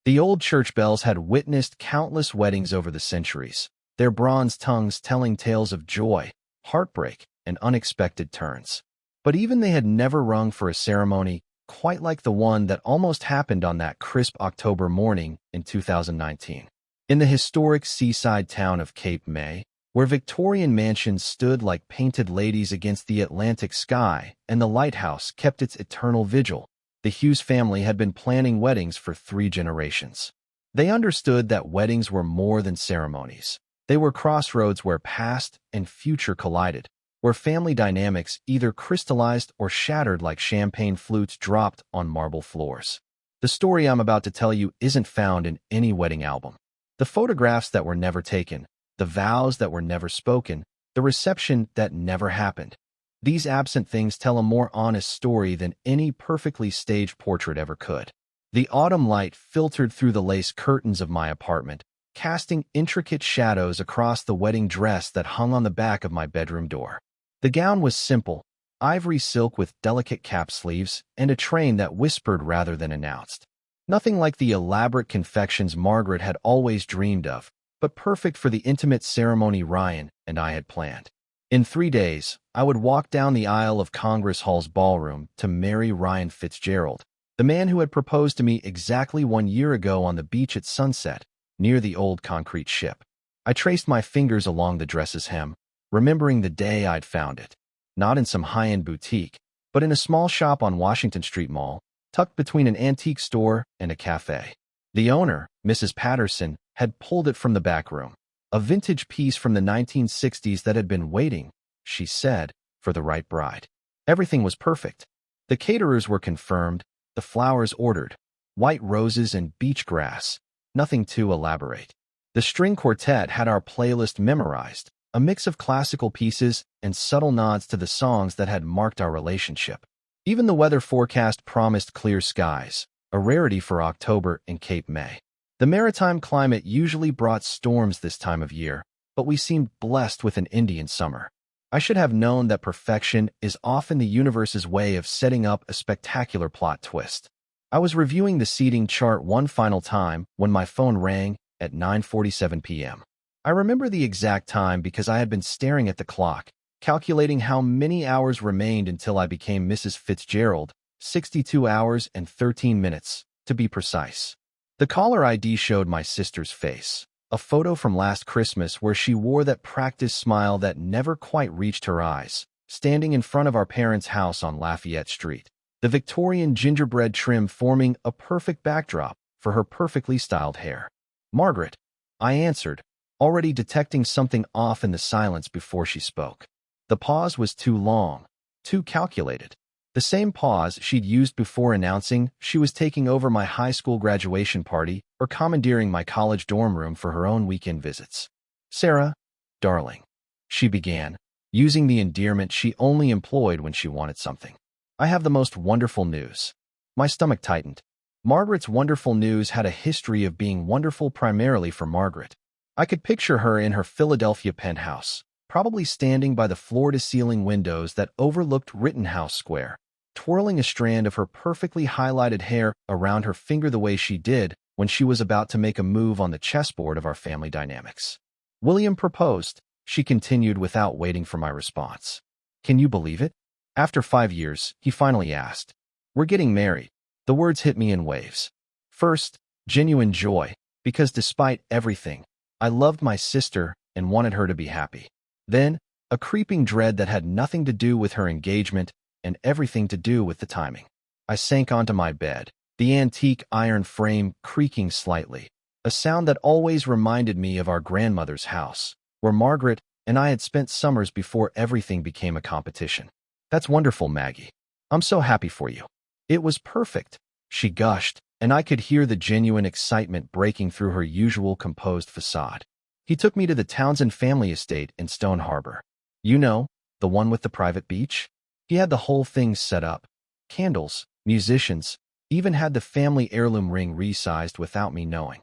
The old church bells had witnessed countless weddings over the centuries, their bronze tongues telling tales of joy, heartbreak, and unexpected turns. But even they had never rung for a ceremony quite like the one that almost happened on that crisp October morning in 2019. In the historic seaside town of Cape May, where Victorian mansions stood like painted ladies against the Atlantic sky and the lighthouse kept its eternal vigil, the Hughes family had been planning weddings for 3 generations. They understood that weddings were more than ceremonies. They were crossroads where past and future collided, where family dynamics either crystallized or shattered like champagne flutes dropped on marble floors. The story I'm about to tell you isn't found in any wedding album. The photographs that were never taken, the vows that were never spoken, the reception that never happened. These absent things tell a more honest story than any perfectly staged portrait ever could. The autumn light filtered through the lace curtains of my apartment, casting intricate shadows across the wedding dress that hung on the back of my bedroom door. The gown was simple, ivory silk with delicate cap sleeves and a train that whispered rather than announced. Nothing like the elaborate confections Margaret had always dreamed of, but perfect for the intimate ceremony Ryan and I had planned. In 3 days, I would walk down the aisle of Congress Hall's ballroom to marry Ryan Fitzgerald, the man who had proposed to me exactly 1 year ago on the beach at sunset, near the old concrete ship. I traced my fingers along the dress's hem, remembering the day I'd found it, not in some high-end boutique, but in a small shop on Washington Street Mall, tucked between an antique store and a cafe. The owner, Mrs. Patterson, had pulled it from the back room, a vintage piece from the 1960s that had been waiting, she said, for the right bride. Everything was perfect. The caterers were confirmed, the flowers ordered, white roses and beach grass, nothing too elaborate. The string quartet had our playlist memorized, a mix of classical pieces and subtle nods to the songs that had marked our relationship. Even the weather forecast promised clear skies, a rarity for October in Cape May. The maritime climate usually brought storms this time of year, but we seemed blessed with an Indian summer. I should have known that perfection is often the universe's way of setting up a spectacular plot twist. I was reviewing the seating chart one final time when my phone rang at 9:47 p.m. I remember the exact time because I had been staring at the clock, calculating how many hours remained until I became Mrs. Fitzgerald, 62 hours and 13 minutes, to be precise. The caller ID showed my sister's face, a photo from last Christmas where she wore that practiced smile that never quite reached her eyes, standing in front of our parents' house on Lafayette Street, the Victorian gingerbread trim forming a perfect backdrop for her perfectly styled hair. "Margaret," I answered, already detecting something off in the silence before she spoke. The pause was too long, too calculated. The same pause she'd used before announcing she was taking over my high school graduation party or commandeering my college dorm room for her own weekend visits. "Sarah, darling," she began, using the endearment she only employed when she wanted something. "I have the most wonderful news." My stomach tightened. Margaret's wonderful news had a history of being wonderful primarily for Margaret. I could picture her in her Philadelphia penthouse, probably standing by the floor-to-ceiling windows that overlooked Rittenhouse Square, twirling a strand of her perfectly highlighted hair around her finger the way she did when she was about to make a move on the chessboard of our family dynamics. "William proposed," she continued without waiting for my response. "Can you believe it? After 5 years, he finally asked. We're getting married." The words hit me in waves. First, genuine joy, because despite everything, I loved my sister and wanted her to be happy. Then, a creeping dread that had nothing to do with her engagement and everything to do with the timing. I sank onto my bed, the antique iron frame creaking slightly, a sound that always reminded me of our grandmother's house, where Margaret and I had spent summers before everything became a competition. "That's wonderful, Maggie. I'm so happy for you." "It was perfect," she gushed, and I could hear the genuine excitement breaking through her usual composed facade. "He took me to the Townsend family estate in Stone Harbor. You know, the one with the private beach? He had the whole thing set up. Candles, musicians, even had the family heirloom ring resized without me knowing.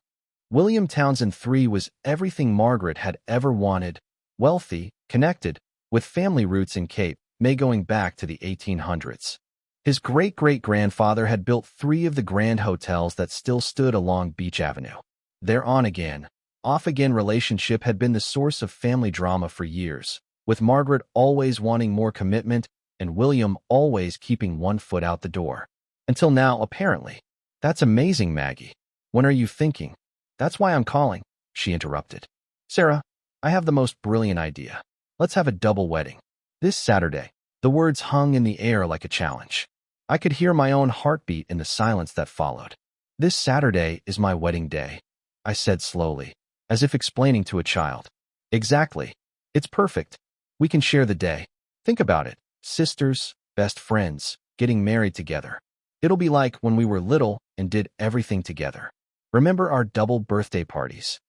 William Townsend III was everything Margaret had ever wanted, wealthy, connected, with family roots in Cape May going back to the 1800s. His great-great-grandfather had built 3 of the grand hotels that still stood along Beach Avenue. Their on-again, off-again relationship had been the source of family drama for years, with Margaret always wanting more commitment and William always keeping one foot out the door. Until now, apparently. That's amazing, Maggie. When are you thinking? That's why I'm calling, she interrupted. Sarah, I have the most brilliant idea. Let's have a double wedding. This Saturday. The words hung in the air like a challenge. I could hear my own heartbeat in the silence that followed. This Saturday is my wedding day, I said slowly, as if explaining to a child. Exactly. It's perfect. We can share the day. Think about it. Sisters, best friends, getting married together. It'll be like when we were little and did everything together. Remember our double birthday parties?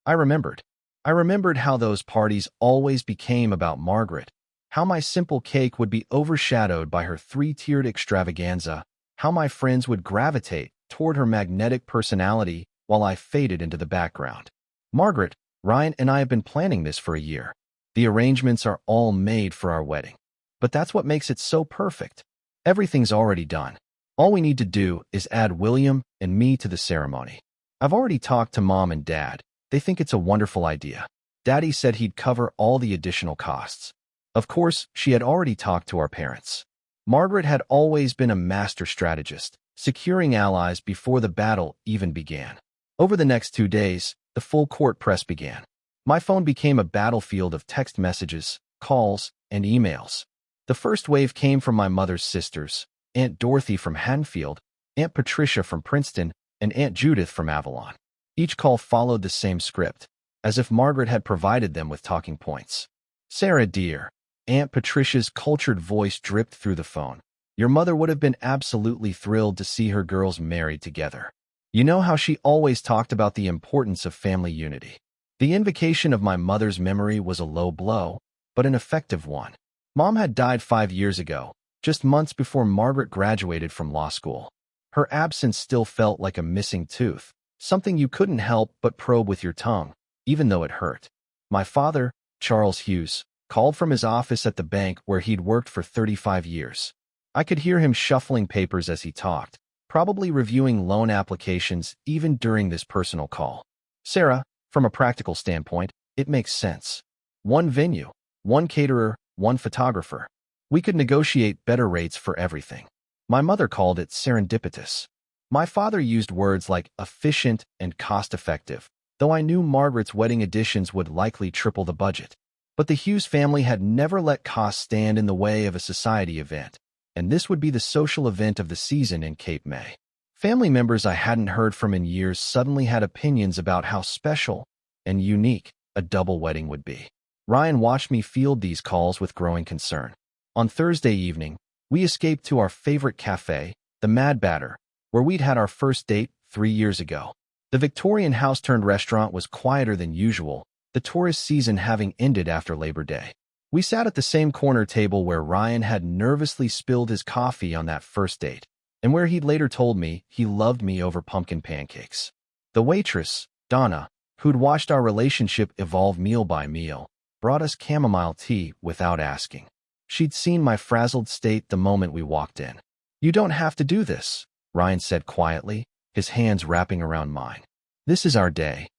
I remembered. I remembered how those parties always became about Margaret, how my simple cake would be overshadowed by her 3-tiered extravaganza, how my friends would gravitate toward her magnetic personality while I faded into the background. Margaret, Ryan and I have been planning this for a year. The arrangements are all made for our wedding. But that's what makes it so perfect. Everything's already done. All we need to do is add William and me to the ceremony. I've already talked to Mom and Dad. They think it's a wonderful idea. Daddy said he'd cover all the additional costs. Of course, she had already talked to our parents. Margaret had always been a master strategist, securing allies before the battle even began. Over the next 2 days, the full court press began. My phone became a battlefield of text messages, calls, and emails. The first wave came from my mother's sisters, Aunt Dorothy from Hanfield, Aunt Patricia from Princeton, and Aunt Judith from Avalon. Each call followed the same script, as if Margaret had provided them with talking points. Sarah, dear, Aunt Patricia's cultured voice dripped through the phone. Your mother would have been absolutely thrilled to see her girls married together. You know how she always talked about the importance of family unity. The invocation of my mother's memory was a low blow, but an effective one. Mom had died 5 years ago, just months before Margaret graduated from law school. Her absence still felt like a missing tooth, something you couldn't help but probe with your tongue, even though it hurt. My father, Charles Hughes, called from his office at the bank where he'd worked for 35 years. I could hear him shuffling papers as he talked, probably reviewing loan applications even during this personal call. Sarah, from a practical standpoint, it makes sense. 1 venue, 1 caterer, 1 photographer. We could negotiate better rates for everything. My mother called it serendipitous. My father used words like efficient and cost-effective, though I knew Margaret's wedding additions would likely triple the budget. But the Hughes family had never let costs stand in the way of a society event, and this would be the social event of the season in Cape May. Family members I hadn't heard from in years suddenly had opinions about how special and unique a double wedding would be. Ryan watched me field these calls with growing concern. On Thursday evening, we escaped to our favorite cafe, the Mad Batter, where we'd had our first date 3 years ago. The Victorian house-turned-restaurant was quieter than usual, the tourist season having ended after Labor Day. We sat at the same corner table where Ryan had nervously spilled his coffee on that first date, and where he'd later told me he loved me over pumpkin pancakes. The waitress, Donna, who'd watched our relationship evolve meal by meal, brought us chamomile tea without asking. She'd seen my frazzled state the moment we walked in. You don't have to do this, Ryan said quietly, his hands wrapping around mine. This is our day.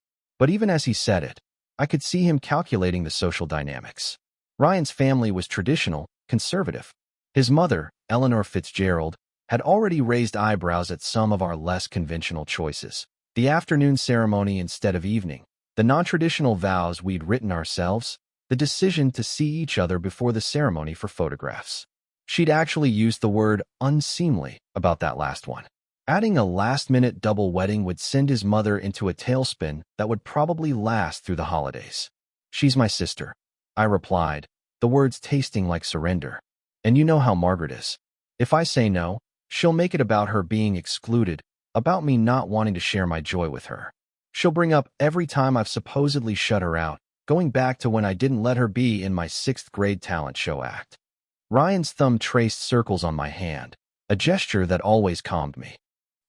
But even as he said it, I could see him calculating the social dynamics. Ryan's family was traditional, conservative. His mother, Eleanor Fitzgerald, had already raised eyebrows at some of our less conventional choices. The afternoon ceremony instead of evening, the non-traditional vows we'd written ourselves, the decision to see each other before the ceremony for photographs. She'd actually used the word unseemly about that last one. Adding a last-minute double wedding would send his mother into a tailspin that would probably last through the holidays. She's my sister, I replied, the words tasting like surrender. And you know how Margaret is. If I say no, she'll make it about her being excluded, about me not wanting to share my joy with her. She'll bring up every time I've supposedly shut her out, going back to when I didn't let her be in my 6th grade talent show act. Ryan's thumb traced circles on my hand, a gesture that always calmed me.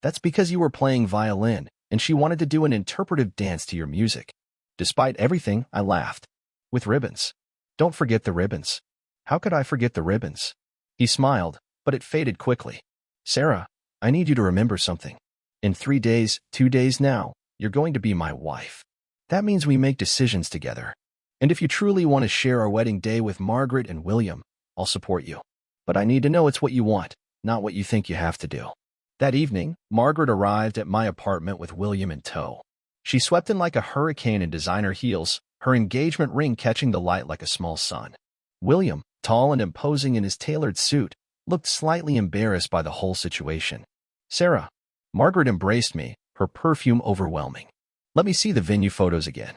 That's because you were playing violin, and she wanted to do an interpretive dance to your music. Despite everything, I laughed. With ribbons. Don't forget the ribbons. How could I forget the ribbons? He smiled, but it faded quickly. Sarah, I need you to remember something. In 3 days, 2 days now, you're going to be my wife. That means we make decisions together. And if you truly want to share our wedding day with Margaret and William, I'll support you. But I need to know it's what you want, not what you think you have to do. That evening, Margaret arrived at my apartment with William in tow. She swept in like a hurricane in designer heels, her engagement ring catching the light like a small sun. William, tall and imposing in his tailored suit, looked slightly embarrassed by the whole situation. Sarah. Margaret embraced me, her perfume overwhelming. Let me see the venue photos again.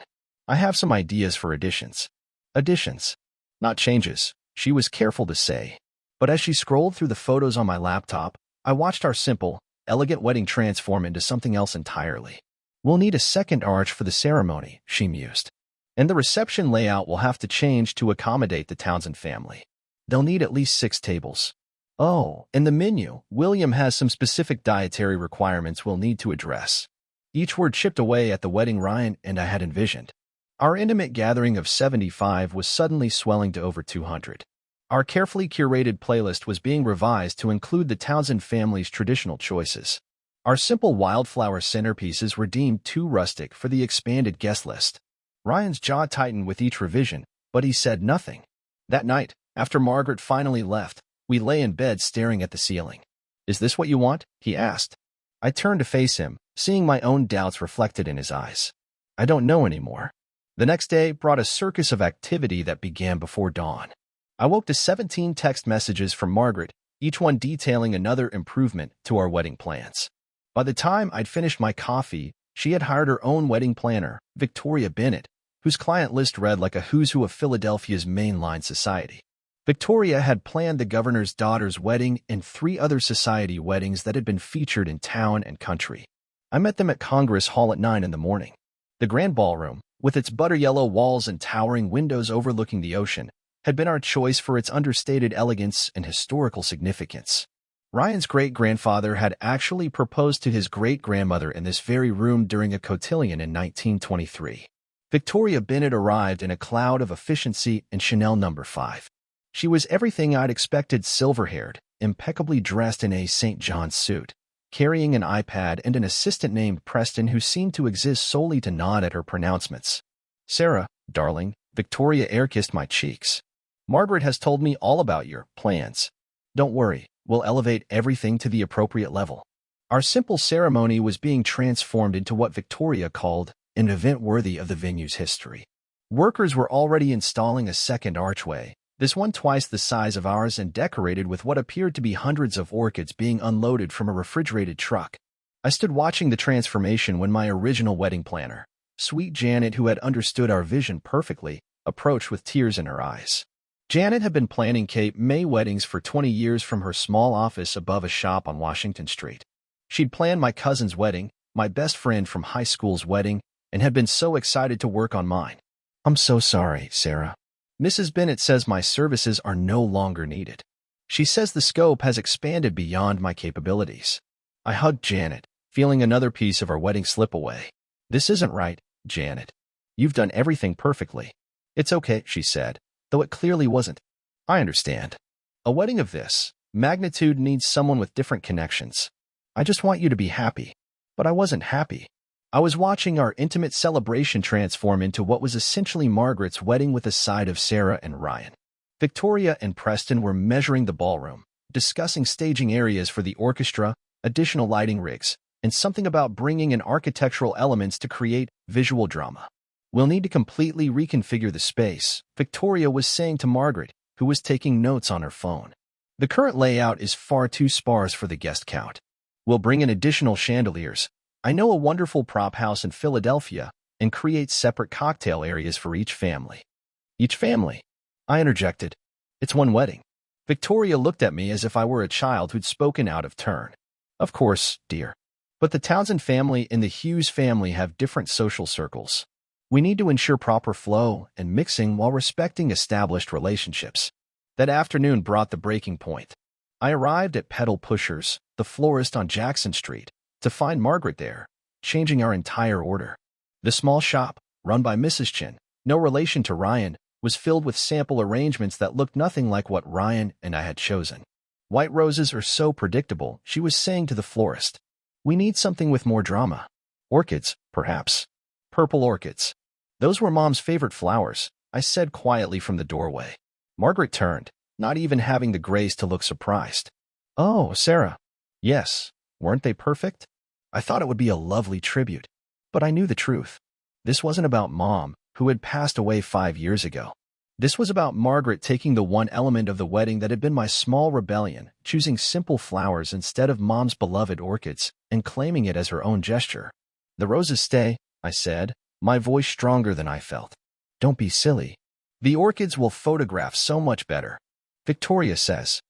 I have some ideas for additions. Additions. Not changes, she was careful to say. But as she scrolled through the photos on my laptop, I watched our simple, elegant wedding transform into something else entirely. We'll need a second arch for the ceremony, she mused. And the reception layout will have to change to accommodate the Townsend family. They'll need at least 6 tables. Oh, and the menu. William has some specific dietary requirements we'll need to address. Each word chipped away at the wedding Ryan and I had envisioned. Our intimate gathering of 75 was suddenly swelling to over 200. Our carefully curated playlist was being revised to include the Townsend family's traditional choices. Our simple wildflower centerpieces were deemed too rustic for the expanded guest list. Ryan's jaw tightened with each revision, but he said nothing. That night, after Margaret finally left, we lay in bed staring at the ceiling. Is this what you want? He asked. I turned to face him, seeing my own doubts reflected in his eyes. I don't know anymore. The next day brought a circus of activity that began before dawn. I woke to 17 text messages from Margaret, each one detailing another improvement to our wedding plans. By the time I'd finished my coffee, she had hired her own wedding planner, Victoria Bennett, whose client list read like a who's who of Philadelphia's mainline society. Victoria had planned the governor's daughter's wedding and 3 other society weddings that had been featured in town and country. I met them at Congress Hall at 9 in the morning. The grand ballroom, with its butter-yellow walls and towering windows overlooking the ocean, had been our choice for its understated elegance and historical significance. Ryan's great-grandfather had actually proposed to his great-grandmother in this very room during a cotillion in 1923. Victoria Bennett arrived in a cloud of efficiency and Chanel No. 5. She was everything I'd expected, silver-haired, impeccably dressed in a St. John's suit, carrying an iPad and an assistant named Preston who seemed to exist solely to nod at her pronouncements. Sarah, darling, Victoria air-kissed my cheeks. Margaret has told me all about your plans. Don't worry, we'll elevate everything to the appropriate level. Our simple ceremony was being transformed into what Victoria called an event worthy of the venue's history. Workers were already installing a second archway, this one twice the size of ours and decorated with what appeared to be hundreds of orchids being unloaded from a refrigerated truck. I stood watching the transformation when my original wedding planner, sweet Janet, who had understood our vision perfectly, approached with tears in her eyes. Janet had been planning Cape May weddings for 20 years from her small office above a shop on Washington Street. She'd planned my cousin's wedding, my best friend from high school's wedding, and had been so excited to work on mine. I'm so sorry, Sarah. Mrs. Bennett says my services are no longer needed. She says the scope has expanded beyond my capabilities. I hugged Janet, feeling another piece of our wedding slip away. This isn't right, Janet. You've done everything perfectly. It's okay, she said, though it clearly wasn't. I understand. A wedding of this magnitude needs someone with different connections. I just want you to be happy. But I wasn't happy. I was watching our intimate celebration transform into what was essentially Margaret's wedding with a side of Sarah and Ryan. Victoria and Preston were measuring the ballroom, discussing staging areas for the orchestra, additional lighting rigs, and something about bringing in architectural elements to create visual drama. We'll need to completely reconfigure the space, Victoria was saying to Margaret, who was taking notes on her phone. The current layout is far too sparse for the guest count. We'll bring in additional chandeliers. I know a wonderful prop house in Philadelphia and create separate cocktail areas for each family. Each family? I interjected. It's one wedding. Victoria looked at me as if I were a child who'd spoken out of turn. Of course, dear. But the Townsend family and the Hughes family have different social circles. We need to ensure proper flow and mixing while respecting established relationships. That afternoon brought the breaking point. I arrived at Pedal Pushers, the florist on Jackson Street, to find Margaret there, changing our entire order. The small shop, run by Mrs. Chin, no relation to Ryan, was filled with sample arrangements that looked nothing like what Ryan and I had chosen. White roses are so predictable, she was saying to the florist. We need something with more drama. Orchids, perhaps. Purple orchids. Those were Mom's favorite flowers, I said quietly from the doorway. Margaret turned, not even having the grace to look surprised. Oh, Sarah. Yes, weren't they perfect? I thought it would be a lovely tribute. But I knew the truth. This wasn't about Mom, who had passed away 5 years ago. This was about Margaret taking the one element of the wedding that had been my small rebellion, choosing simple flowers instead of Mom's beloved orchids, and claiming it as her own gesture. The roses stay, I said, my voice stronger than I felt. Don't be silly. The orchids will photograph so much better. Victoria says.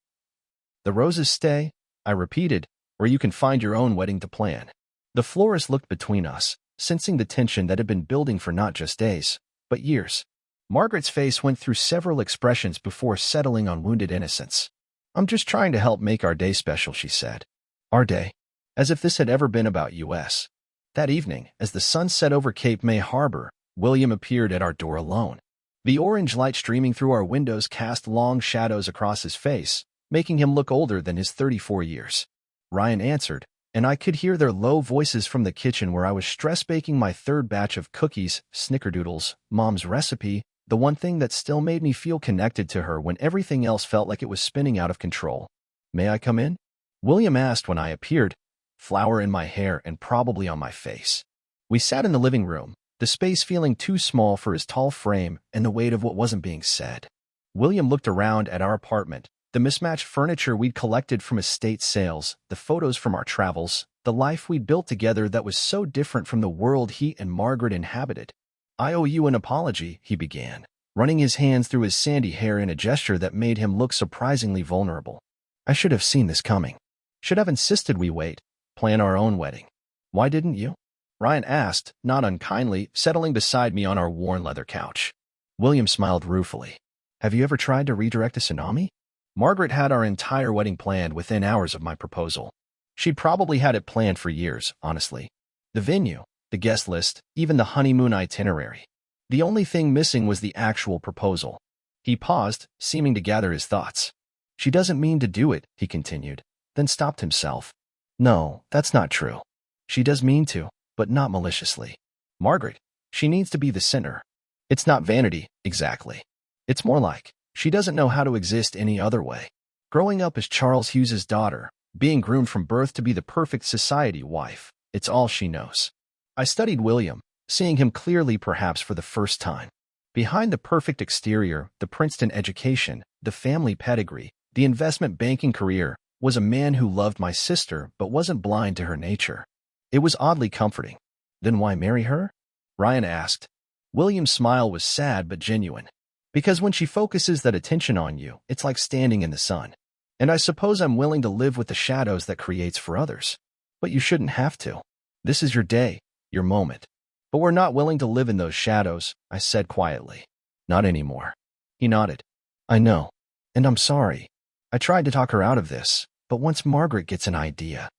The roses stay, I repeated, or you can find your own wedding to plan. The florist looked between us, sensing the tension that had been building for not just days, but years. Margaret's face went through several expressions before settling on wounded innocence. I'm just trying to help make our day special, she said. Our day? As if this had ever been about us. That evening, as the sun set over Cape May Harbor, William appeared at our door alone. The orange light streaming through our windows cast long shadows across his face, making him look older than his 34 years. Ryan answered, and I could hear their low voices from the kitchen where I was stress-baking my third batch of cookies, snickerdoodles, Mom's recipe, the one thing that still made me feel connected to her when everything else felt like it was spinning out of control. May I come in? William asked when I appeared, flour in my hair and probably on my face. We sat in the living room, the space feeling too small for his tall frame and the weight of what wasn't being said. William looked around at our apartment, the mismatched furniture we'd collected from estate sales, the photos from our travels, the life we'd built together that was so different from the world he and Margaret inhabited. I owe you an apology, he began, running his hands through his sandy hair in a gesture that made him look surprisingly vulnerable. I should have seen this coming. Should have insisted we wait, plan our own wedding. Why didn't you? Ryan asked, not unkindly, settling beside me on our worn leather couch. William smiled ruefully. Have you ever tried to redirect a tsunami? Margaret had our entire wedding planned within hours of my proposal. She'd probably had it planned for years, honestly. The venue, the guest list, even the honeymoon itinerary. The only thing missing was the actual proposal. He paused, seeming to gather his thoughts. She doesn't mean to do it, he continued, then stopped himself. No, that's not true. She does mean to, but not maliciously. Margaret, she needs to be the center. It's not vanity, exactly. It's more like, she doesn't know how to exist any other way. Growing up as Charles Hughes's daughter, being groomed from birth to be the perfect society wife, it's all she knows. I studied William, seeing him clearly perhaps for the first time. Behind the perfect exterior, the Princeton education, the family pedigree, the investment banking career, was a man who loved my sister but wasn't blind to her nature. It was oddly comforting. Then why marry her? Ryan asked. William's smile was sad but genuine. Because when she focuses that attention on you, it's like standing in the sun. And I suppose I'm willing to live with the shadows that creates for others. But you shouldn't have to. This is your day, your moment. But we're not willing to live in those shadows, I said quietly. Not anymore. He nodded. I know. And I'm sorry. I tried to talk her out of this, but once Margaret gets an idea.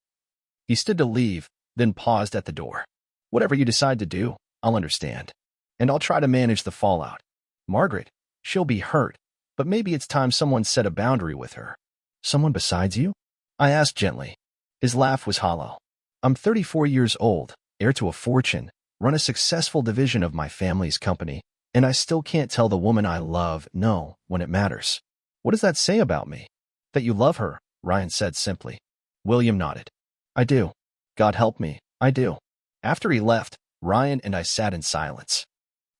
He stood to leave, then paused at the door. Whatever you decide to do, I'll understand. And I'll try to manage the fallout. Margaret, she'll be hurt, but maybe it's time someone set a boundary with her. Someone besides you? I asked gently. His laugh was hollow. I'm 34 years old, heir to a fortune, run a successful division of my family's company, and I still can't tell the woman I love no when it matters. What does that say about me? That you love her, Ryan said simply. William nodded. I do. God help me, I do. After he left, Ryan and I sat in silence.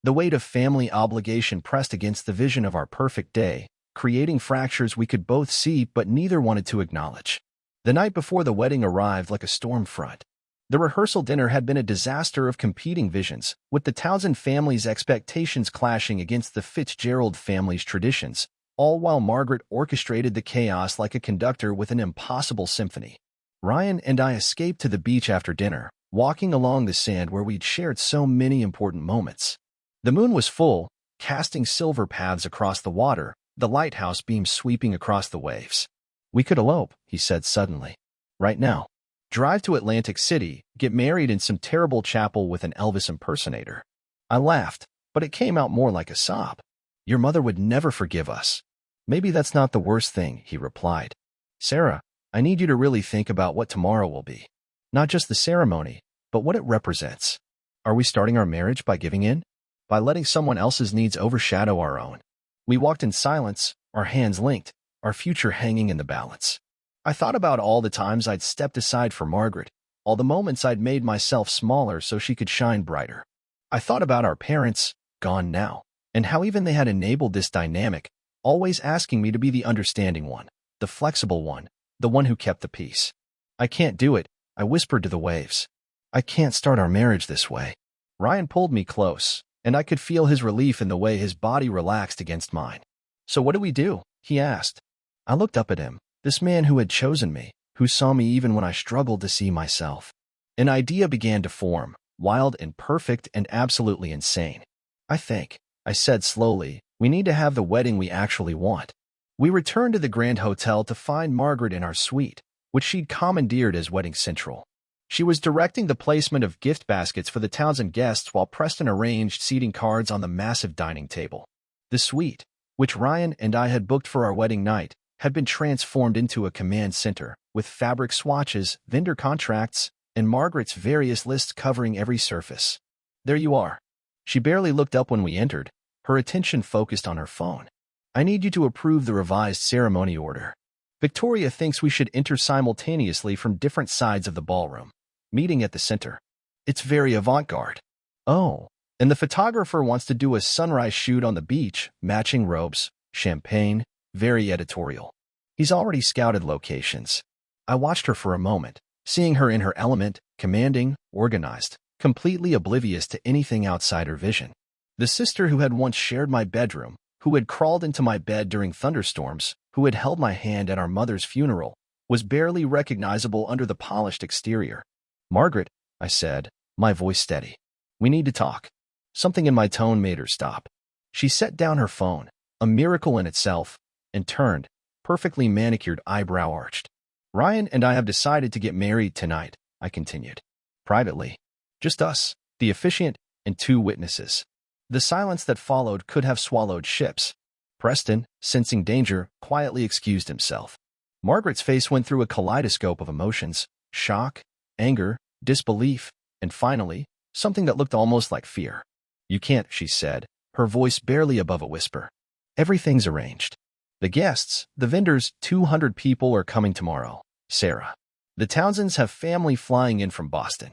The weight of family obligation pressed against the vision of our perfect day, creating fractures we could both see but neither wanted to acknowledge. The night before the wedding arrived like a storm front. The rehearsal dinner had been a disaster of competing visions, with the Townsend family's expectations clashing against the Fitzgerald family's traditions, all while Margaret orchestrated the chaos like a conductor with an impossible symphony. Ryan and I escaped to the beach after dinner, walking along the sand where we'd shared so many important moments. The moon was full, casting silver paths across the water, the lighthouse beam sweeping across the waves. We could elope, he said suddenly. Right now. Drive to Atlantic City, get married in some terrible chapel with an Elvis impersonator. I laughed, but it came out more like a sob. Your mother would never forgive us. Maybe that's not the worst thing, he replied. Sarah, I need you to really think about what tomorrow will be. Not just the ceremony, but what it represents. Are we starting our marriage by giving in? By letting someone else's needs overshadow our own? We walked in silence, our hands linked, our future hanging in the balance. I thought about all the times I'd stepped aside for Margaret, all the moments I'd made myself smaller so she could shine brighter. I thought about our parents, gone now, and how even they had enabled this dynamic, always asking me to be the understanding one, the flexible one, the one who kept the peace. I can't do it, I whispered to the waves. I can't start our marriage this way. Ryan pulled me close, and I could feel his relief in the way his body relaxed against mine. So what do we do? He asked. I looked up at him, this man who had chosen me, who saw me even when I struggled to see myself. An idea began to form, wild and perfect and absolutely insane. I think, I said slowly, we need to have the wedding we actually want. We returned to the Grand Hotel to find Margaret in our suite, which she'd commandeered as Wedding Central. She was directing the placement of gift baskets for the Townsend guests while Preston arranged seating cards on the massive dining table. The suite, which Ryan and I had booked for our wedding night, had been transformed into a command center, with fabric swatches, vendor contracts, and Margaret's various lists covering every surface. There you are. She barely looked up when we entered, her attention focused on her phone. I need you to approve the revised ceremony order. Victoria thinks we should enter simultaneously from different sides of the ballroom, meeting at the center. It's very avant-garde. Oh, and the photographer wants to do a sunrise shoot on the beach, matching robes, champagne, very editorial. He's already scouted locations. I watched her for a moment, seeing her in her element, commanding, organized, completely oblivious to anything outside her vision. The sister who had once shared my bedroom, who had crawled into my bed during thunderstorms, who had held my hand at our mother's funeral, was barely recognizable under the polished exterior. Margaret, I said, my voice steady. We need to talk. Something in my tone made her stop. She set down her phone, a miracle in itself, and turned, perfectly manicured, eyebrow arched. Ryan and I have decided to get married tonight, I continued. Privately. Just us, the officiant, and 2 witnesses. The silence that followed could have swallowed ships. Preston, sensing danger, quietly excused himself. Margaret's face went through a kaleidoscope of emotions, shock, anger, disbelief, and finally, something that looked almost like fear. You can't, she said, her voice barely above a whisper. Everything's arranged. The guests, the vendors, 200 people are coming tomorrow, Sarah. The Townsends have family flying in from Boston.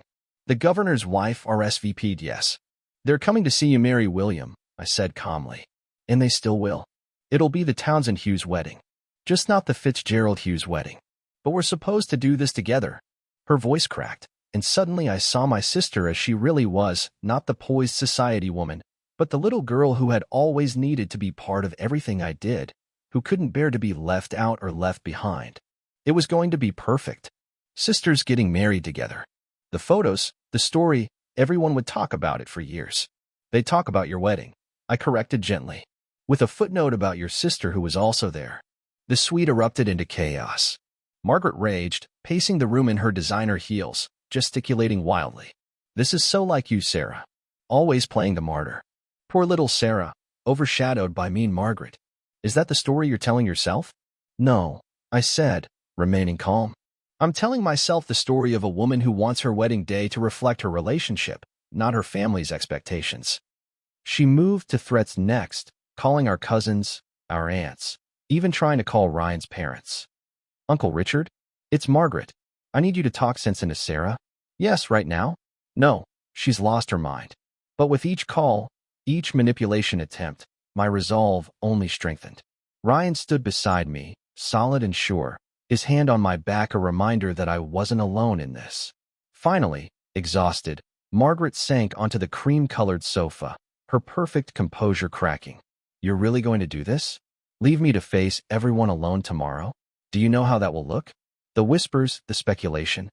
The governor's wife RSVP'd yes. They're coming to see you marry William, I said calmly. And they still will. It'll be the Townsend Hughes wedding. Just not the Fitzgerald Hughes wedding. But we're supposed to do this together. Her voice cracked, and suddenly I saw my sister as she really was, not the poised society woman, but the little girl who had always needed to be part of everything I did, who couldn't bear to be left out or left behind. It was going to be perfect. Sisters getting married together. The photos, the story, everyone would talk about it for years. They'd talk about your wedding, I corrected gently, with a footnote about your sister who was also there. The suite erupted into chaos. Margaret raged, pacing the room in her designer heels, gesticulating wildly. This is so like you, Sarah. Always playing the martyr. Poor little Sarah, overshadowed by mean Margaret. Is that the story you're telling yourself? No, I said, remaining calm. I'm telling myself the story of a woman who wants her wedding day to reflect her relationship, not her family's expectations. She moved to threats next, calling our cousins, our aunts, even trying to call Ryan's parents. Uncle Richard? It's Margaret. I need you to talk sense into Sarah. Yes, right now? No, she's lost her mind. But with each call, each manipulation attempt, my resolve only strengthened. Ryan stood beside me, solid and sure, his hand on my back a reminder that I wasn't alone in this. Finally, exhausted, Margaret sank onto the cream-colored sofa, her perfect composure cracking. You're really going to do this? Leave me to face everyone alone tomorrow? Do you know how that will look? The whispers, the speculation.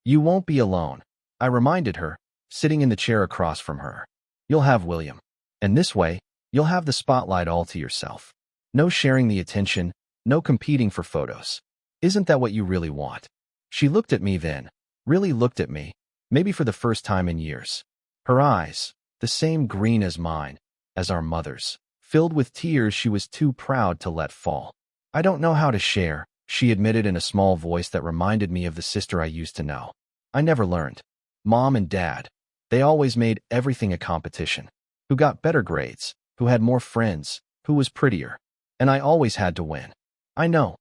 You won't be alone, I reminded her, sitting in the chair across from her. You'll have William. And this way, you'll have the spotlight all to yourself. No sharing the attention, no competing for photos. Isn't that what you really want? She looked at me then, really looked at me, maybe for the first time in years. Her eyes, the same green as mine, as our mother's, filled with tears she was too proud to let fall. I don't know how to share, she admitted in a small voice that reminded me of the sister I used to know. I never learned. Mom and Dad, they always made everything a competition. Who got better grades, who had more friends, who was prettier. And I always had to win. I know,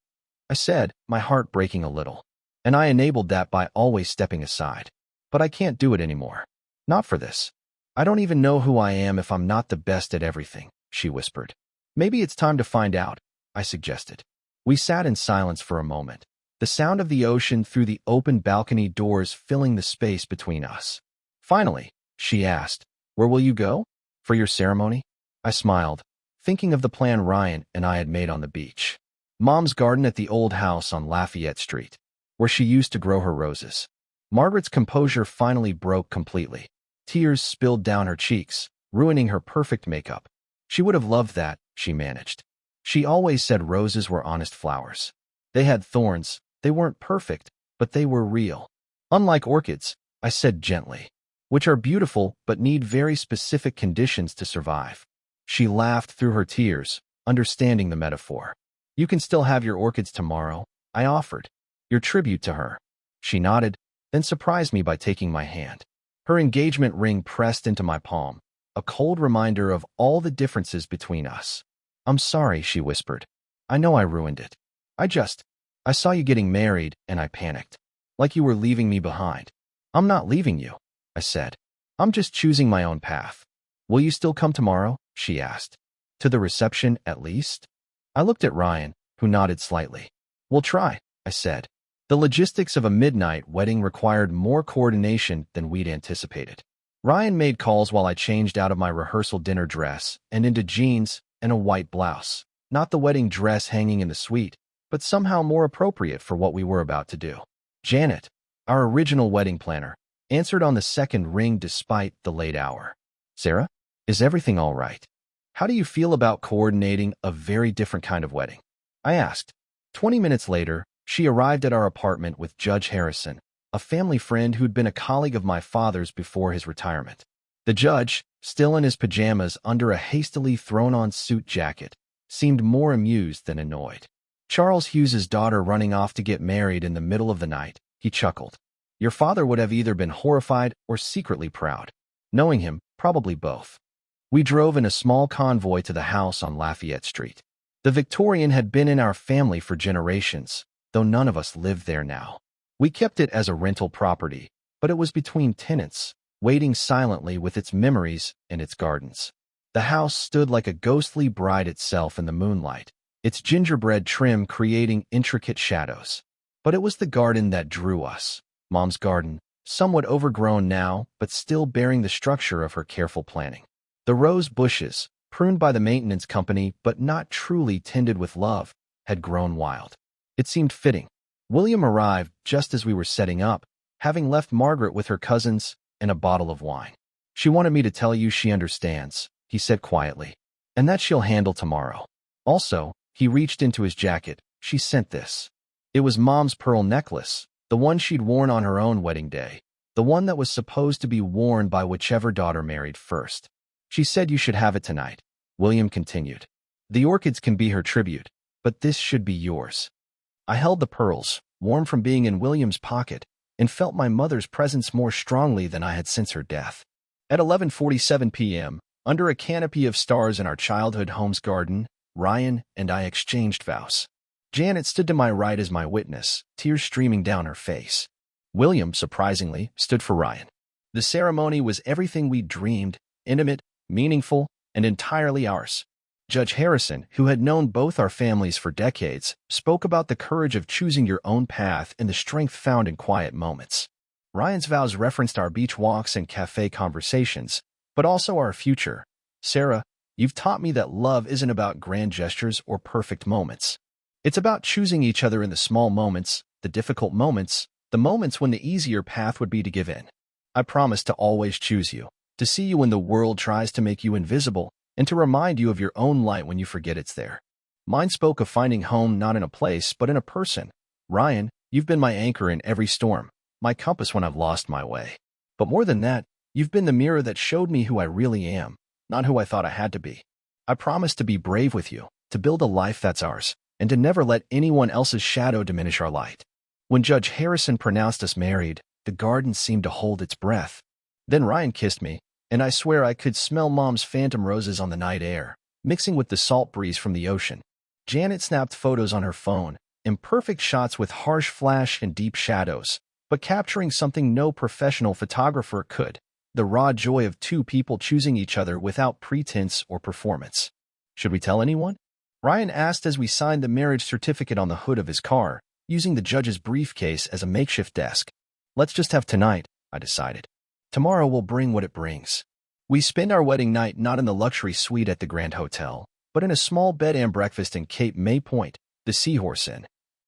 I said, my heart breaking a little. And I enabled that by always stepping aside. But I can't do it anymore. Not for this. I don't even know who I am if I'm not the best at everything, she whispered. Maybe it's time to find out, I suggested. We sat in silence for a moment, the sound of the ocean through the open balcony doors filling the space between us. Finally, she asked, where will you go? For your ceremony? I smiled, thinking of the plan Ryan and I had made on the beach. Mom's garden at the old house on Lafayette Street, where she used to grow her roses. Margaret's composure finally broke completely. Tears spilled down her cheeks, ruining her perfect makeup. She would have loved that, she managed. She always said roses were honest flowers. They had thorns, they weren't perfect, but they were real. Unlike orchids, I said gently, which are beautiful but need very specific conditions to survive. She laughed through her tears, understanding the metaphor. You can still have your orchids tomorrow, I offered. Your tribute to her. She nodded, then surprised me by taking my hand. Her engagement ring pressed into my palm, a cold reminder of all the differences between us. I'm sorry, she whispered. I know I ruined it. I saw you getting married, and I panicked. Like you were leaving me behind. I'm not leaving you, I said. I'm just choosing my own path. Will you still come tomorrow? She asked. To the reception, at least? I looked at Ryan, who nodded slightly. We'll try, I said. The logistics of a midnight wedding required more coordination than we'd anticipated. Ryan made calls while I changed out of my rehearsal dinner dress and into jeans and a white blouse. Not the wedding dress hanging in the suite, but somehow more appropriate for what we were about to do. Janet, our original wedding planner, answered on the second ring despite the late hour. Sarah, is everything all right? How do you feel about coordinating a very different kind of wedding? I asked. 20 minutes later, she arrived at our apartment with Judge Harrison, a family friend who'd been a colleague of my father's before his retirement. The judge, still in his pajamas under a hastily thrown-on suit jacket, seemed more amused than annoyed. Charles Hughes's daughter running off to get married in the middle of the night, he chuckled. Your father would have either been horrified or secretly proud. Knowing him, probably both. We drove in a small convoy to the house on Lafayette Street. The Victorian had been in our family for generations, though none of us lived there now. We kept it as a rental property, but it was between tenants, waiting silently with its memories and its gardens. The house stood like a ghostly bride itself in the moonlight, its gingerbread trim creating intricate shadows. But it was the garden that drew us. Mom's garden, somewhat overgrown now, but still bearing the structure of her careful planning. The rose bushes, pruned by the maintenance company but not truly tended with love, had grown wild. It seemed fitting. William arrived just as we were setting up, having left Margaret with her cousins and a bottle of wine. She wanted me to tell you she understands, he said quietly, and that she'll handle tomorrow. Also, he reached into his jacket. She sent this. It was Mom's pearl necklace, the one she'd worn on her own wedding day, the one that was supposed to be worn by whichever daughter married first. She said you should have it tonight, William continued. The orchids can be her tribute, but this should be yours. I held the pearls, warm from being in William's pocket, and felt my mother's presence more strongly than I had since her death. At 11:47 p.m., under a canopy of stars in our childhood home's garden, Ryan and I exchanged vows. Janet stood to my right as my witness, tears streaming down her face. William, surprisingly, stood for Ryan. The ceremony was everything we dreamed, intimate, meaningful, and entirely ours. Judge Harrison, who had known both our families for decades, spoke about the courage of choosing your own path and the strength found in quiet moments. Ryan's vows referenced our beach walks and cafe conversations, but also our future. Sarah, you've taught me that love isn't about grand gestures or perfect moments. It's about choosing each other in the small moments, the difficult moments, the moments when the easier path would be to give in. I promise to always choose you, to see you when the world tries to make you invisible, and to remind you of your own light when you forget it's there. Mine spoke of finding home not in a place, but in a person. Ryan, you've been my anchor in every storm, my compass when I've lost my way. But more than that, you've been the mirror that showed me who I really am, not who I thought I had to be. I promise to be brave with you, to build a life that's ours, and to never let anyone else's shadow diminish our light. When Judge Harrison pronounced us married, the garden seemed to hold its breath. Then Ryan kissed me, and I swear I could smell Mom's phantom roses on the night air, mixing with the salt breeze from the ocean. Janet snapped photos on her phone, imperfect shots with harsh flash and deep shadows, but capturing something no professional photographer could: the raw joy of two people choosing each other without pretense or performance. Should we tell anyone? Ryan asked as we signed the marriage certificate on the hood of his car, using the judge's briefcase as a makeshift desk. Let's just have tonight, I decided. Tomorrow will bring what it brings. We spent our wedding night not in the luxury suite at the Grand Hotel, but in a small bed and breakfast in Cape May Point, the Seahorse Inn,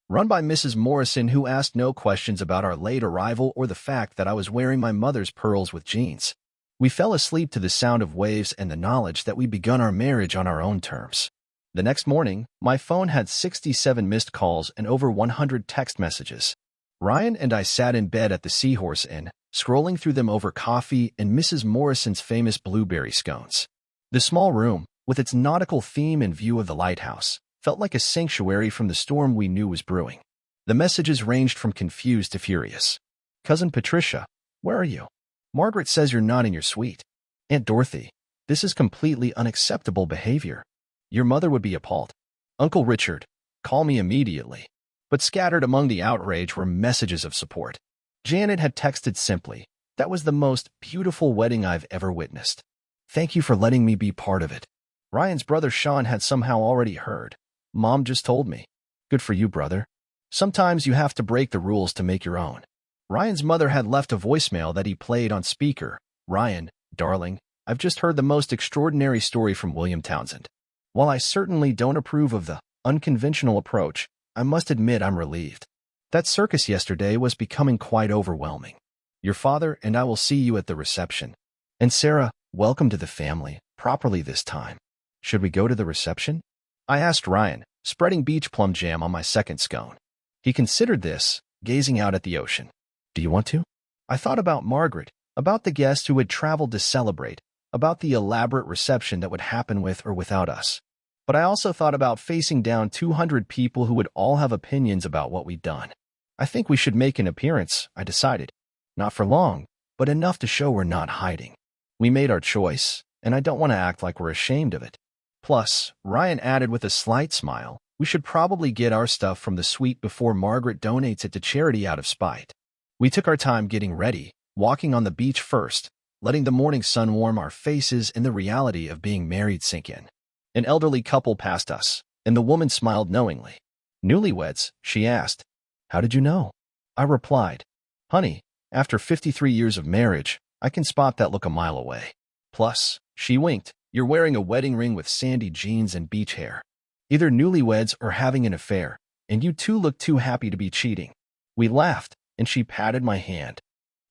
run by Mrs. Morrison, who asked no questions about our late arrival or the fact that I was wearing my mother's pearls with jeans. We fell asleep to the sound of waves and the knowledge that we'd begun our marriage on our own terms. The next morning, my phone had 67 missed calls and over 100 text messages. Ryan and I sat in bed at the Seahorse Inn, scrolling through them over coffee and Mrs. Morrison's famous blueberry scones. The small room, with its nautical theme and view of the lighthouse, felt like a sanctuary from the storm we knew was brewing. The messages ranged from confused to furious. Cousin Patricia, where are you? Margaret says you're not in your suite. Aunt Dorothy, this is completely unacceptable behavior. Your mother would be appalled. Uncle Richard, call me immediately. But scattered among the outrage were messages of support. Janet had texted simply, "That was the most beautiful wedding I've ever witnessed. Thank you for letting me be part of it." Ryan's brother Sean had somehow already heard. "Mom just told me." Good for you, brother. Sometimes you have to break the rules to make your own. Ryan's mother had left a voicemail that he played on speaker. "Ryan, darling, I've just heard the most extraordinary story from William Townsend. While I certainly don't approve of the unconventional approach, I must admit I'm relieved. That circus yesterday was becoming quite overwhelming. Your father and I will see you at the reception. And Sarah, welcome to the family, properly this time. Should we go to the reception?" I asked Ryan, spreading beach plum jam on my second scone. He considered this, gazing out at the ocean. "Do you want to?" I thought about Margaret, about the guests who had traveled to celebrate, about the elaborate reception that would happen with or without us. But I also thought about facing down 200 people who would all have opinions about what we'd done. I think we should make an appearance, I decided. Not for long, but enough to show we're not hiding. We made our choice, and I don't want to act like we're ashamed of it. Plus, Ryan added with a slight smile, we should probably get our stuff from the suite before Margaret donates it to charity out of spite. We took our time getting ready, walking on the beach first, letting the morning sun warm our faces and the reality of being married sink in. An elderly couple passed us, and the woman smiled knowingly. "Newlyweds?" she asked. "How did you know?" I replied, "Honey, after 53 years of marriage, I can spot that look a mile away." Plus, she winked, "You're wearing a wedding ring with sandy jeans and beach hair. Either newlyweds or having an affair, and you two look too happy to be cheating." We laughed, and she patted my hand.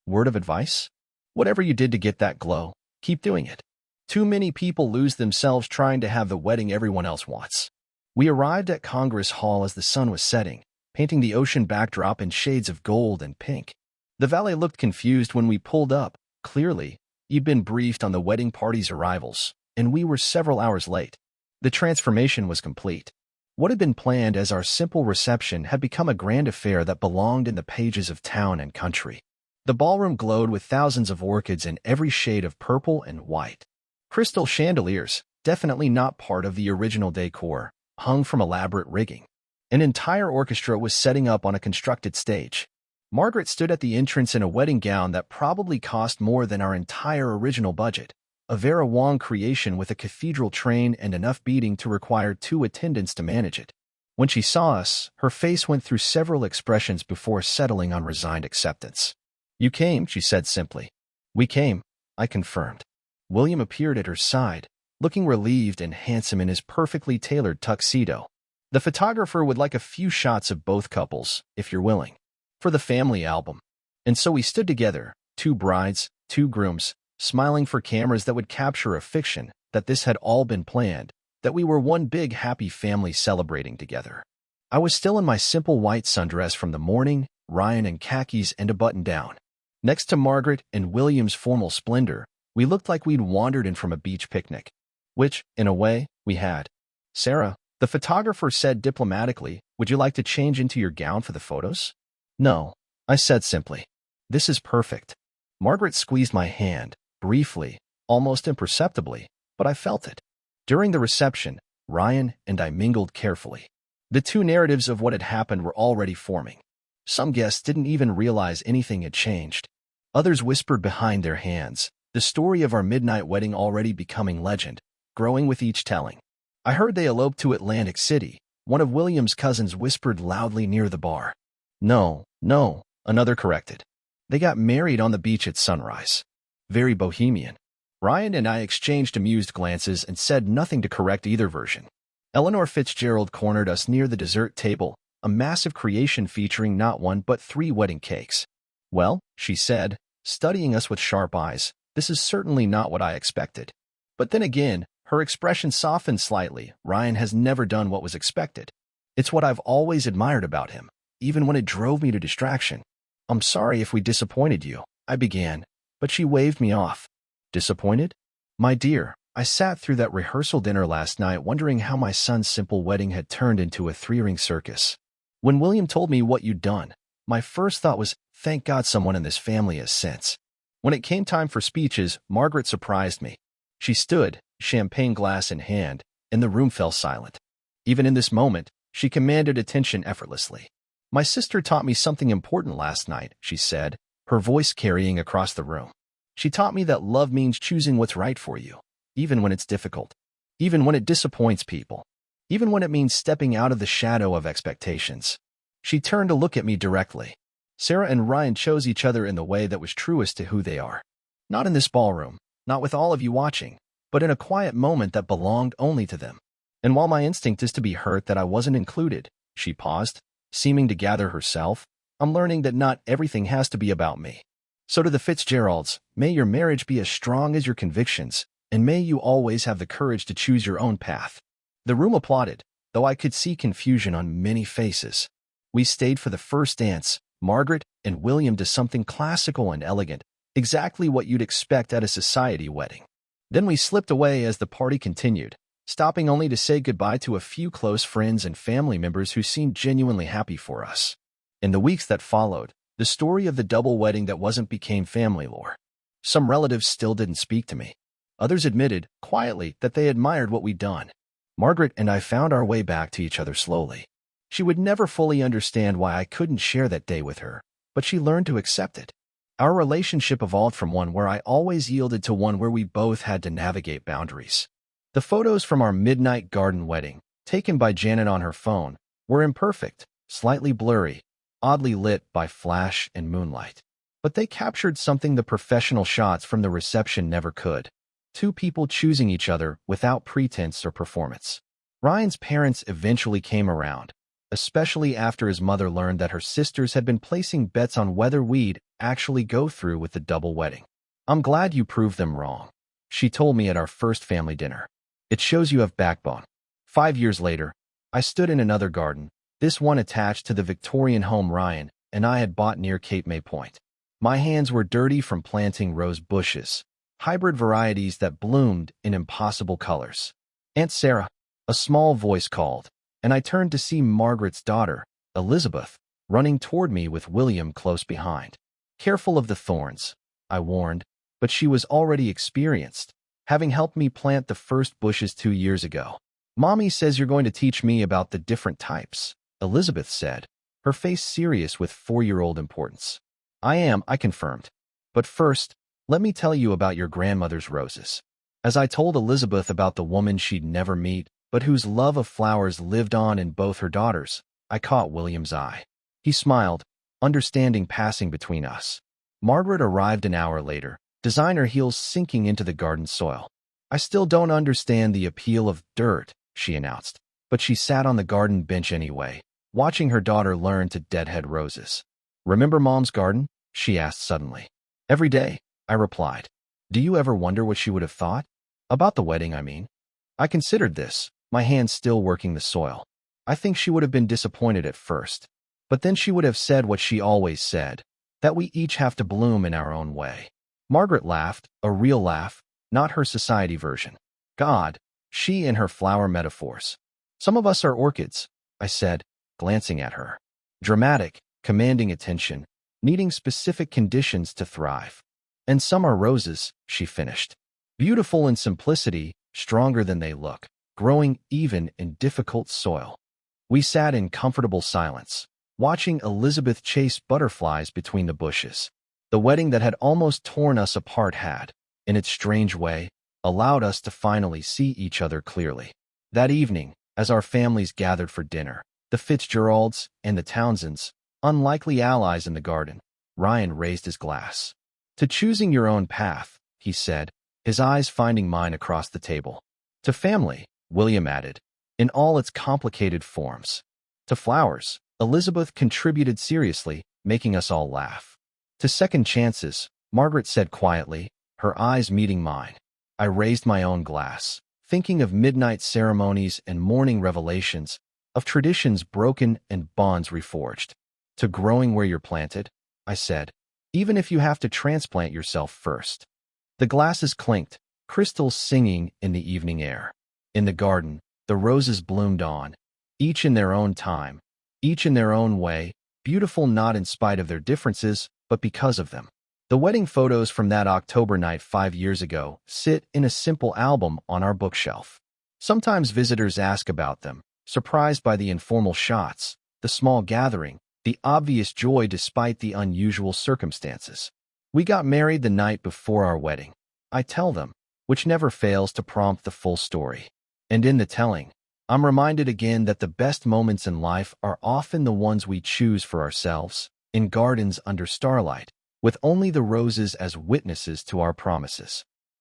Word of advice? Whatever you did to get that glow, keep doing it. Too many people lose themselves trying to have the wedding everyone else wants. We arrived at Congress Hall as the sun was setting, painting the ocean backdrop in shades of gold and pink. The valet looked confused when we pulled up. Clearly, he'd been briefed on the wedding party's arrivals, and we were several hours late. The transformation was complete. What had been planned as our simple reception had become a grand affair that belonged in the pages of Town and Country. The ballroom glowed with thousands of orchids in every shade of purple and white. Crystal chandeliers, definitely not part of the original decor, hung from elaborate rigging. An entire orchestra was setting up on a constructed stage. Margaret stood at the entrance in a wedding gown that probably cost more than our entire original budget, a Vera Wang creation with a cathedral train and enough beating to require 2 attendants to manage it. When she saw us, her face went through several expressions before settling on resigned acceptance. "You came," she said simply. "We came," I confirmed. William appeared at her side, looking relieved and handsome in his perfectly tailored tuxedo. "The photographer would like a few shots of both couples, if you're willing, for the family album." And so we stood together, 2 brides, 2 grooms, smiling for cameras that would capture a fiction that this had all been planned, that we were one big happy family celebrating together. I was still in my simple white sundress from the morning, Ryan in khakis and a button-down. Next to Margaret and William's formal splendor, we looked like we'd wandered in from a beach picnic. Which, in a way, we had. "Sarah, The photographer said diplomatically, "Would you like to change into your gown for the photos?" "No," I said simply. "This is perfect." Margaret squeezed my hand, briefly, almost imperceptibly, but I felt it. During the reception, Ryan and I mingled carefully. The two narratives of what had happened were already forming. Some guests didn't even realize anything had changed. Others whispered behind their hands, the story of our midnight wedding already becoming legend, growing with each telling. I heard they eloped to Atlantic City. One of William's cousins whispered loudly near the bar. "No, no," another corrected. "They got married on the beach at sunrise." Very bohemian. Ryan and I exchanged amused glances and said nothing to correct either version. Eleanor Fitzgerald cornered us near the dessert table, a massive creation featuring not one but 3 wedding cakes. "Well," she said, studying us with sharp eyes, "this is certainly not what I expected." But then again, her expression softened slightly. Ryan has never done what was expected. It's what I've always admired about him, even when it drove me to distraction. "I'm sorry if we disappointed you," I began, but she waved me off. "Disappointed? My dear, I sat through that rehearsal dinner last night wondering how my son's simple wedding had turned into a 3-ring circus. When William told me what you'd done, my first thought was, thank God someone in this family has sense." When it came time for speeches, Margaret surprised me. She stood, champagne glass in hand, and the room fell silent. Even in this moment, she commanded attention effortlessly. "My sister taught me something important last night," she said, her voice carrying across the room. "She taught me that love means choosing what's right for you, even when it's difficult, even when it disappoints people, even when it means stepping out of the shadow of expectations." She turned to look at me directly. "Sarah and Ryan chose each other in the way that was truest to who they are. Not in this ballroom, not with all of you watching, but in a quiet moment that belonged only to them. And while my instinct is to be hurt that I wasn't included," she paused, seeming to gather herself, "I'm learning that not everything has to be about me. So to the Fitzgeralds, may your marriage be as strong as your convictions, and may you always have the courage to choose your own path." The room applauded, though I could see confusion on many faces. We stayed for the first dance, Margaret and William, to something classical and elegant, exactly what you'd expect at a society wedding. Then we slipped away as the party continued, stopping only to say goodbye to a few close friends and family members who seemed genuinely happy for us. In the weeks that followed, the story of the double wedding that wasn't became family lore. Some relatives still didn't speak to me. Others admitted, quietly, that they admired what we'd done. Margaret and I found our way back to each other slowly. She would never fully understand why I couldn't share that day with her, but she learned to accept it. Our relationship evolved from one where I always yielded to one where we both had to navigate boundaries. The photos from our midnight garden wedding, taken by Janet on her phone, were imperfect, slightly blurry, oddly lit by flash and moonlight. But they captured something the professional shots from the reception never could. 2 people choosing each other without pretense or performance. Ryan's parents eventually came around, especially after his mother learned that her sisters had been placing bets on whether we'd actually go through with the double wedding. "I'm glad you proved them wrong," she told me at our first family dinner. "It shows you have backbone." 5 years later, I stood in another garden, this one attached to the Victorian home Ryan and I had bought near Cape May Point. My hands were dirty from planting rose bushes, hybrid varieties that bloomed in impossible colors. "Aunt Sarah," a small voice called, and I turned to see Margaret's daughter, Elizabeth, running toward me with William close behind. "Careful of the thorns," I warned, but she was already experienced, having helped me plant the first bushes 2 years ago. "Mommy says you're going to teach me about the different types," Elizabeth said, her face serious with 4-year-old importance. "I am," I confirmed. "But first, let me tell you about your grandmother's roses." As I told Elizabeth about the woman she'd never meet, but whose love of flowers lived on in both her daughters, I caught William's eye. He smiled, understanding passing between us. Margaret arrived an hour later, designer heels sinking into the garden soil. "I still don't understand the appeal of dirt," she announced, but she sat on the garden bench anyway, watching her daughter learn to deadhead roses. "Remember Mom's garden?" she asked suddenly. "Every day," I replied. Do you ever wonder what she would have thought? About the wedding, I mean. I considered this, my hands still working the soil. I think she would have been disappointed at first, but then she would have said what she always said, that we each have to bloom in our own way. Margaret laughed, a real laugh, not her society version. God, she and her flower metaphors. Some of us are orchids, I said, glancing at her. Dramatic, commanding attention, needing specific conditions to thrive. And some are roses, she finished. Beautiful in simplicity, stronger than they look, growing even in difficult soil. We sat in comfortable silence, watching Elizabeth chase butterflies between the bushes. The wedding that had almost torn us apart had, in its strange way, allowed us to finally see each other clearly. That evening, as our families gathered for dinner, the Fitzgeralds and the Townsends, unlikely allies in the garden, Ryan raised his glass. To choosing your own path, he said, his eyes finding mine across the table. To family, William added, in all its complicated forms. To flowers, Elizabeth contributed seriously, making us all laugh. To second chances, Margaret said quietly, her eyes meeting mine. I raised my own glass, thinking of midnight ceremonies and morning revelations, of traditions broken and bonds reforged. To growing where you're planted, I said, even if you have to transplant yourself first. The glasses clinked, crystals singing in the evening air. In the garden, the roses bloomed on, each in their own time, each in their own way, beautiful not in spite of their differences, but because of them. The wedding photos from that October night 5 years ago sit in a simple album on our bookshelf. Sometimes visitors ask about them, surprised by the informal shots, the small gathering, the obvious joy despite the unusual circumstances. We got married the night before our wedding, I tell them, which never fails to prompt the full story. And in the telling, I'm reminded again that the best moments in life are often the ones we choose for ourselves, in gardens under starlight, with only the roses as witnesses to our promises.